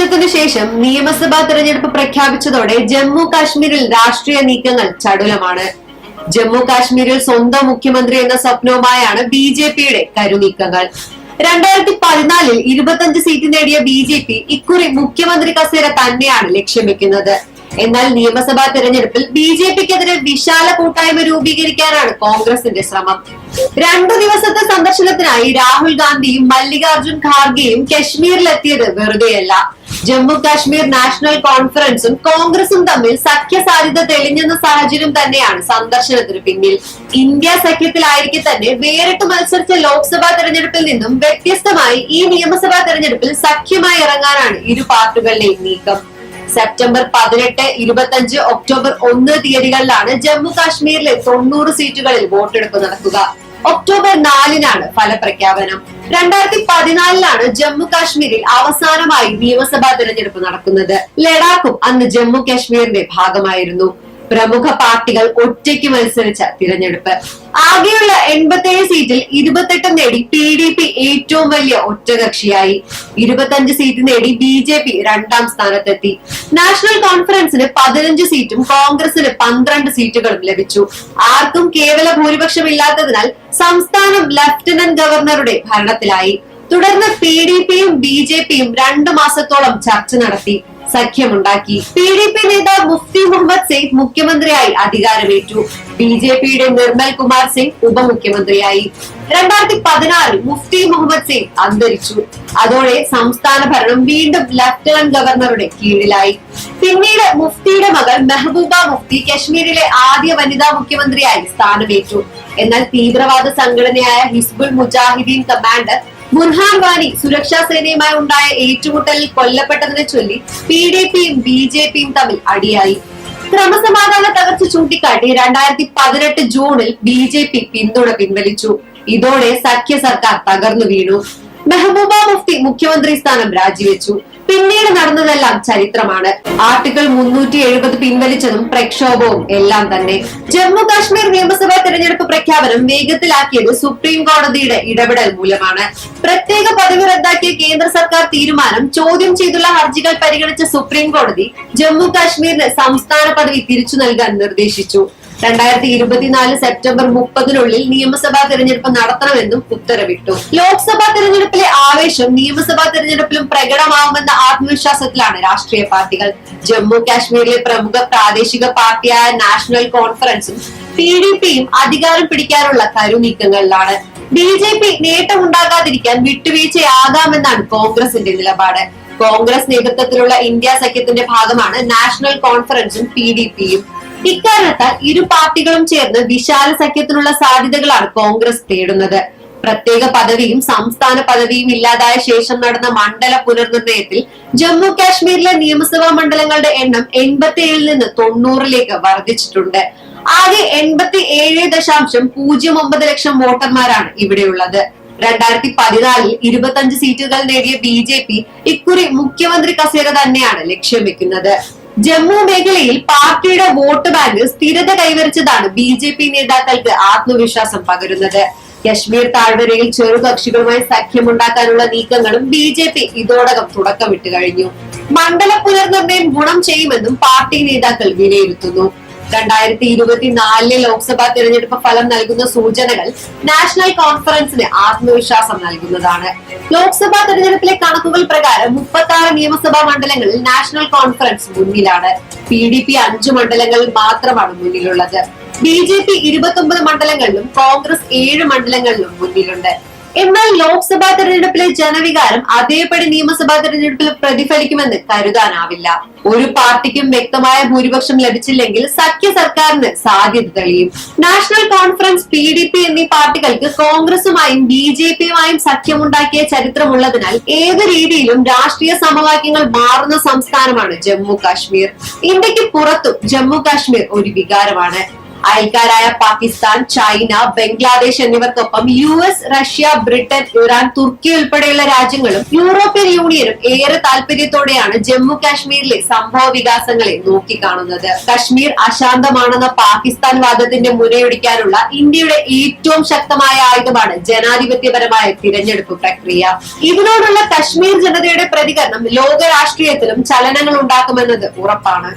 വർഷത്തിനു ശേഷം നിയമസഭാ തെരഞ്ഞെടുപ്പ് പ്രഖ്യാപിച്ചതോടെ ജമ്മു കാശ്മീരിൽ രാഷ്ട്രീയ നീക്കങ്ങൾ ചടുലമാണ്. ജമ്മു കാശ്മീരിൽ സ്വന്തം മുഖ്യമന്ത്രി എന്ന സ്വപ്നവുമായാണ് BJPയുടെ കരുനീക്കങ്ങൾ. 2014 25 സീറ്റ് നേടിയ BJP ഇക്കുറി മുഖ്യമന്ത്രി കസേര തന്നെയാണ് ലക്ഷ്യം വെക്കുന്നത്. എന്നാൽ നിയമസഭാ തെരഞ്ഞെടുപ്പിൽ BJPക്കെതിരെ വിശാല കൂട്ടായ്മ രൂപീകരിക്കാനാണ് കോൺഗ്രസിന്റെ ശ്രമം. 2 ദിവസത്തെ സന്ദർശനത്തിനായി രാഹുൽ ഗാന്ധിയും മല്ലികാർജുൻ ഖാർഗെയും കശ്മീരിലെത്തിയത് വെറുതെയല്ല. ജമ്മു കാശ്മീർ നാഷണൽ കോൺഫറൻസും കോൺഗ്രസും തമ്മിൽ സഖ്യ സാധ്യത തെളിഞ്ഞെന്ന സാഹചര്യം തന്നെയാണ് സന്ദർശനത്തിന് പിന്നിൽ. ഇന്ത്യ സഖ്യത്തിലായിരിക്കെ തന്നെ വേറിട്ട് മത്സരിച്ച ലോക്സഭാ തെരഞ്ഞെടുപ്പിൽ നിന്നും വ്യത്യസ്തമായി ഈ നിയമസഭാ തെരഞ്ഞെടുപ്പിൽ സഖ്യമായി ഇറങ്ങാനാണ് ഇരു പാർട്ടികളുടെയും നീക്കം. സെപ്റ്റംബർ 18, 25, ഒക്ടോബർ 1 തീയതികളിലാണ് ജമ്മു കാശ്മീരിലെ 90 സീറ്റുകളിൽ വോട്ടെടുപ്പ് നടക്കുക. ഒക്ടോബർ 4-നാണ് ഫലപ്രഖ്യാപനം. 2014-ലാണ് ജമ്മു കാശ്മീരിൽ അവസാനമായി നിയമസഭാ തെരഞ്ഞെടുപ്പ് നടക്കുന്നത്. ലഡാക്കും അന്ന് ജമ്മു കാശ്മീരിന്റെ ഭാഗമായിരുന്നു. പ്രമുഖ പാർട്ടികൾ ഒറ്റയ്ക്ക് മത്സരിച്ച തിരഞ്ഞെടുപ്പ്. ആകെയുള്ള 87 സീറ്റിൽ 28 നേടി PDP ഏറ്റവും വലിയ ഒറ്റകക്ഷിയായി. 25 സീറ്റ് നേടി BJP 2ാം സ്ഥാനത്തെത്തി. നാഷണൽ കോൺഫറൻസിന് 15 സീറ്റും കോൺഗ്രസിന് 12 സീറ്റുകളും ലഭിച്ചു. ആർക്കും കേവല ഭൂരിപക്ഷമില്ലാത്തതിനാൽ സംസ്ഥാനം ലഫ്റ്റനന്റ് ഗവർണറുടെ ഭരണത്തിലായി. തുടർന്ന് PDPയും BJPയും 2 മാസത്തോളം ചർച്ച നടത്തി, സഖ്യമുണ്ടാക്കി. PDP നേതാവ് മുഫ്തി മുഹമ്മദ് സിംഗ് മുഖ്യമന്ത്രിയായി അധികാരമേറ്റു. BJPയുടെ നിർമ്മൽ കുമാർ സിംഗ് ഉപമുഖ്യമന്ത്രിയായി. 2016 മുഫ്തി മുഹമ്മദ് സിംഗ് അന്തരിച്ചു. അതോടെ സംസ്ഥാന ഭരണം വീണ്ടും ലഫ്റ്റനന്റ് ഗവർണറുടെ കീഴിലായി. പിന്നീട് മുഫ്തിയുടെ മകൾ മെഹബൂബ മുഫ്തി കശ്മീരിലെ ആദ്യ വനിതാ മുഖ്യമന്ത്രിയായി സ്ഥാനമേറ്റു. എന്നാൽ തീവ്രവാദ സംഘടനയായ ഹിസ്ബുൾ മുജാഹിദീൻ കമാൻഡർ ബുർഹാൻ വാനി സുരക്ഷാ സേനയുമായി ഉണ്ടായ ഏറ്റുമുട്ടലിൽ കൊല്ലപ്പെട്ടതിനെ ചൊല്ലി PDPയും BJPയും തമ്മിൽ അടിയായി. ക്രമസമാധാന തകർച്ച ചൂണ്ടിക്കാട്ടി 2018 ജൂണിൽ BJP പിന്തുണ പിൻവലിച്ചു. ഇതോടെ സഖ്യ സർക്കാർ തകർന്നു വീണു. മെഹബൂബ മുഫ്തി മുഖ്യമന്ത്രി സ്ഥാനം രാജിവെച്ചു. പിന്നീട് നടന്നതെല്ലാം ചരിത്രമാണ്. ആർട്ടിക്കിൾ 370 പിൻവലിച്ചതും പ്രക്ഷോഭവും എല്ലാം തന്നെ. ജമ്മു കാശ്മീർ നിയമസഭാ തെരഞ്ഞെടുപ്പ് പ്രഖ്യാപനം വേഗത്തിലാക്കിയത് സുപ്രീം കോടതിയുടെ ഇടപെടൽ മൂലമാണ്. പ്രത്യേക പദവി റദ്ദാക്കിയ കേന്ദ്ര സർക്കാർ തീരുമാനം ചോദ്യം ചെയ്തുള്ള ഹർജികൾ പരിഗണിച്ച സുപ്രീം കോടതി ജമ്മു കാശ്മീരിന് സംസ്ഥാന പദവി തിരിച്ചു നൽകാൻ നിർദ്ദേശിച്ചു. 2024 സെപ്റ്റംബർ 30-നുള്ളിൽ നിയമസഭാ തെരഞ്ഞെടുപ്പ് നടത്തണമെന്നും ഉത്തരവിട്ടു. ലോക്സഭാ തെരഞ്ഞെടുപ്പിലെ ആവേശം നിയമസഭാ തെരഞ്ഞെടുപ്പിലും പ്രകടമാവുമെന്ന ആത്മവിശ്വാസത്തിലാണ് രാഷ്ട്രീയ പാർട്ടികൾ. ജമ്മു കാശ്മീരിലെ പ്രമുഖ പ്രാദേശിക പാർട്ടിയായ നാഷണൽ കോൺഫറൻസും PDPയും അധികാരം പിടിക്കാനുള്ള കരുനീക്കങ്ങളിലാണ്. BJP നേട്ടമുണ്ടാകാതിരിക്കാൻ വിട്ടുവീഴ്ചയാകാമെന്നാണ് കോൺഗ്രസിന്റെ നിലപാട്. കോൺഗ്രസ് നേതൃത്വത്തിലുള്ള ഇന്ത്യ സഖ്യത്തിന്റെ ഭാഗമാണ് നാഷണൽ കോൺഫറൻസും PDPയും. ഇക്കാരണത്താൽ ഇരു പാർട്ടികളും ചേർന്ന് വിശാല സഖ്യത്തിനുള്ള സാധ്യതകളാണ് കോൺഗ്രസ് തേടുന്നത്. പ്രത്യേക പദവിയും സംസ്ഥാന പദവിയും ഇല്ലാതായ ശേഷം നടന്ന മണ്ഡല പുനർനിർണയത്തിൽ ജമ്മു കാശ്മീരിലെ നിയമസഭാ മണ്ഡലങ്ങളുടെ എണ്ണം 87-ൽ നിന്ന് 90-ലേക്ക് വർദ്ധിച്ചിട്ടുണ്ട്. ആകെ 87.09 ലക്ഷം വോട്ടർമാരാണ് ഇവിടെയുള്ളത്. 2014-ൽ 25 സീറ്റുകൾ നേടിയ BJP ഇക്കുറി മുഖ്യമന്ത്രി കസേര തന്നെയാണ് ലക്ഷ്യം വെക്കുന്നത്. ജമ്മു മേഖലയിൽ പാർട്ടിയുടെ വോട്ട് ബാങ്ക് സ്ഥിരത കൈവരിച്ചതാണ് BJP നേതാക്കൾക്ക് ആത്മവിശ്വാസം പകരുന്നത്. കശ്മീർ താഴ്വരയിൽ ചെറുകക്ഷികളുമായി സഖ്യമുണ്ടാക്കാനുള്ള നീക്കങ്ങളും BJP ഇതോടകം തുടക്കമിട്ട് കഴിഞ്ഞു. മണ്ഡല പുനർനിർണയം ഗുണം ചെയ്യുമെന്നും പാർട്ടി നേതാക്കൾ വിലയിരുത്തുന്നു. 2024 ലോക്സഭാ തെരഞ്ഞെടുപ്പ് ഫലം നൽകുന്ന സൂചനകൾ നാഷണൽ കോൺഫറൻസിന് ആത്മവിശ്വാസം നൽകുന്നതാണ്. ലോക്സഭാ തെരഞ്ഞെടുപ്പിലെ കണക്കുകൾ പ്രകാരം 36 നിയമസഭാ മണ്ഡലങ്ങളിൽ നാഷണൽ കോൺഫറൻസ് മുന്നിലാണ്. PDP 5 മണ്ഡലങ്ങളിൽ മാത്രമാണ് മുന്നിലുള്ളത്. BJP 29 മണ്ഡലങ്ങളിലും കോൺഗ്രസ് 7 മണ്ഡലങ്ങളിലും മുന്നിലുണ്ട്. എന്നാൽ ലോക്സഭാ തെരഞ്ഞെടുപ്പിലെ ജനവികാരം അതേപടി നിയമസഭാ തെരഞ്ഞെടുപ്പിൽ പ്രതിഫലിക്കുമെന്ന് കരുതാനാവില്ല. ഒരു പാർട്ടിക്കും വ്യക്തമായ ഭൂരിപക്ഷം ലഭിച്ചില്ലെങ്കിൽ സഖ്യ സർക്കാരിന് സാധ്യത തെളിയും. നാഷണൽ കോൺഫറൻസ്, PDP എന്നീ പാർട്ടികൾക്ക് കോൺഗ്രസുമായും BJPയുമായും സഖ്യമുണ്ടാക്കിയ ചരിത്രമുള്ളതിനാൽ ഏത് രീതിയിലും രാഷ്ട്രീയ സമവാക്യങ്ങൾ മാറുന്ന സംസ്ഥാനമാണ് ജമ്മു കാശ്മീർ. ഇന്ത്യക്ക് പുറത്തും ജമ്മു കാശ്മീർ ഒരു വികാരമാണ്. അയൽക്കാരായ പാകിസ്ഥാൻ, ചൈന, ബംഗ്ലാദേശ് എന്നിവർക്കൊപ്പം US, റഷ്യ, ബ്രിട്ടൻ, ഇറാൻ, തുർക്കി ഉൾപ്പെടെയുള്ള രാജ്യങ്ങളും യൂറോപ്യൻ യൂണിയനും ഏറെ താല്പര്യത്തോടെയാണ് ജമ്മു കാശ്മീരിലെ സംഭവ വികാസങ്ങളെ നോക്കിക്കാണുന്നത്. കശ്മീർ അശാന്തമാണെന്ന പാകിസ്ഥാൻ വാദത്തിന്റെ മുനയൊടിക്കാനുള്ള ഇന്ത്യയുടെ ഏറ്റവും ശക്തമായ ആയുധമാണ് ജനാധിപത്യപരമായ തിരഞ്ഞെടുപ്പ് പ്രക്രിയ. ഇതിനോടുള്ള കശ്മീർ ജനതയുടെ പ്രതികരണം ലോക രാഷ്ട്രീയത്തിലും ചലനങ്ങൾ ഉണ്ടാക്കുമെന്നത് ഉറപ്പാണ്.